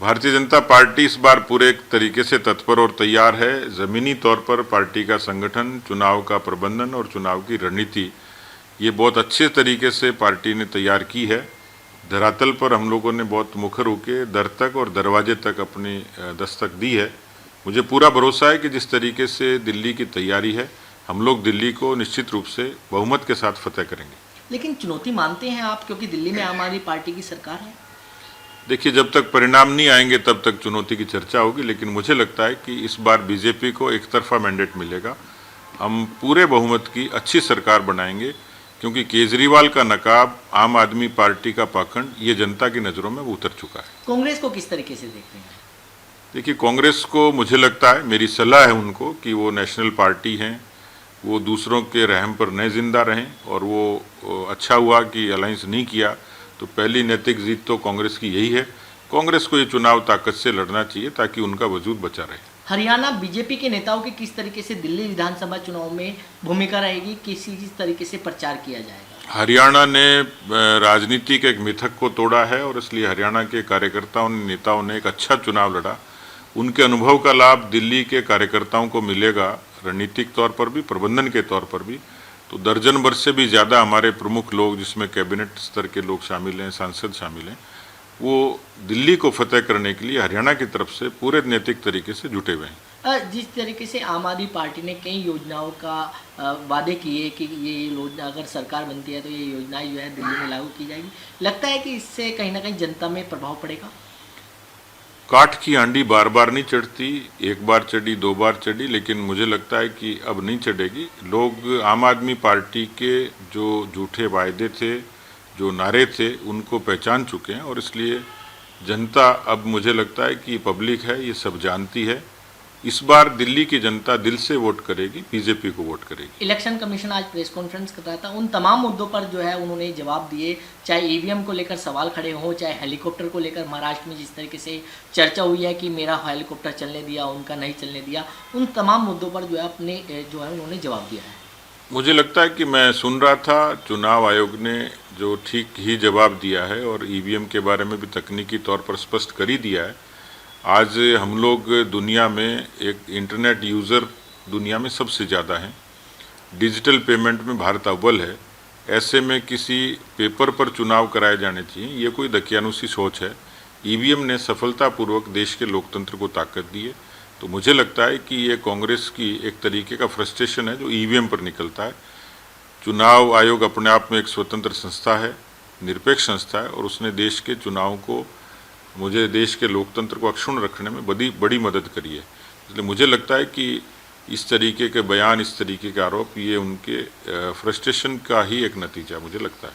Bharatiya Janata party इस बार पूरे तरीके से तत्पर और तैयार है। ज़मीनी तौर पर पार्टी का संगठन, चुनाव का प्रबंधन और चुनाव की रणनीति ये बहुत अच्छे तरीके से पार्टी ने तैयार की है। धरातल पर हम लोगों ने बहुत मुखर होकर दर तक और दरवाजे तक अपनी दस्तक दी है। मुझे पूरा भरोसा है कि जिस तरीके से दिल्ली की तैयारी है, हम लोग दिल्ली को निश्चित रूप से बहुमत के साथ फतेह करेंगे। लेकिन चुनौती मानते हैं आप, क्योंकि दिल्ली में आम आदमी पार्टी की सरकार है? देखिए, जब तक परिणाम नहीं आएंगे तब तक चुनौती की चर्चा होगी, लेकिन मुझे लगता है कि इस बार बीजेपी को एक तरफा मैंडेट मिलेगा। हम पूरे बहुमत की अच्छी सरकार बनाएंगे, क्योंकि केजरीवाल का नकाब, आम आदमी पार्टी का पाखंड, ये जनता की नज़रों में उतर चुका है। कांग्रेस को किस तरीके से देख रहे हैं? देखिए, कांग्रेस को मुझे लगता है, मेरी सलाह है उनको कि वो नेशनल पार्टी हैं, वो दूसरों के रहम पर न जिंदा रहें, और वो अच्छा हुआ कि अलायंस नहीं किया। तो पहली नैतिक जीत तो कांग्रेस की यही है। कांग्रेस को ये चुनाव ताकत से लड़ना चाहिए ताकि उनका वजूद बचा रहे। हरियाणा बीजेपी के नेताओं की किस तरीके से दिल्ली विधानसभा चुनाव में भूमिका रहेगी, किस तरीके से प्रचार किया जाएगा? हरियाणा ने राजनीति के एक मिथक को तोड़ा है, और इसलिए हरियाणा के कार्यकर्ताओं ने, नेताओं ने एक अच्छा चुनाव लड़ा। उनके अनुभव का लाभ दिल्ली के कार्यकर्ताओं को मिलेगा, रणनीतिक तौर पर भी, प्रबंधन के तौर पर भी। तो दर्जन भर से भी ज़्यादा हमारे प्रमुख लोग, जिसमें कैबिनेट स्तर के लोग शामिल हैं, सांसद शामिल हैं, वो दिल्ली को फतेह करने के लिए हरियाणा की तरफ से पूरे नैतिक तरीके से जुटे हुए हैं। जिस तरीके से आम आदमी पार्टी ने कई योजनाओं का वादे किए कि ये योजना अगर सरकार बनती है तो ये योजनाएं जो है दिल्ली में लागू की जाएगी, लगता है कि इससे कहीं ना कहीं जनता में प्रभाव पड़ेगा? काठ की हांडी बार बार नहीं चढ़ती, एक बार चढ़ी, दो बार चढ़ी, लेकिन मुझे लगता है कि अब नहीं चढ़ेगी। लोग आम आदमी पार्टी के जो झूठे वायदे थे, जो नारे थे, उनको पहचान चुके हैं, और इसलिए जनता, अब मुझे लगता है कि पब्लिक है, ये सब जानती है। इस बार दिल्ली की जनता दिल से वोट करेगी, बीजेपी को वोट करेगी। इलेक्शन कमीशन आज प्रेस कॉन्फ्रेंस कर रहा था, उन तमाम मुद्दों पर जो है उन्होंने जवाब दिए, चाहे ईवीएम को लेकर सवाल खड़े हों, चाहे हेलीकॉप्टर को लेकर महाराष्ट्र में जिस तरीके से चर्चा हुई है कि मेरा हेलीकॉप्टर चलने दिया, उनका नहीं चलने दिया, उन तमाम मुद्दों पर जो है अपने जो है उन्होंने जवाब दिया है। मुझे लगता है कि मैं सुन रहा था, चुनाव आयोग ने जो ठीक ही जवाब दिया है, और ईवीएम के बारे में भी तकनीकी तौर पर स्पष्ट कर ही दिया है। आज हम लोग दुनिया में एक इंटरनेट यूज़र दुनिया में सबसे ज़्यादा हैं। डिजिटल पेमेंट में भारत अव्वल है। ऐसे में किसी पेपर पर चुनाव कराए जाने चाहिए, ये कोई दकियानुसी सोच है। ईवीएम ने सफलतापूर्वक देश के लोकतंत्र को ताकत दी है। तो मुझे लगता है कि ये कांग्रेस की एक तरीके का फ्रस्ट्रेशन है जो ईवीएम पर निकलता है। चुनाव आयोग अपने आप में एक स्वतंत्र संस्था है, निरपेक्ष संस्था है, और उसने देश के चुनाव को, मुझे देश के लोकतंत्र को अक्षुण्ण रखने में बड़ी मदद करी है। इसलिए मुझे लगता है कि इस तरीके के बयान, इस तरीके के आरोप, ये उनके फ्रस्ट्रेशन का ही एक नतीजा मुझे लगता है।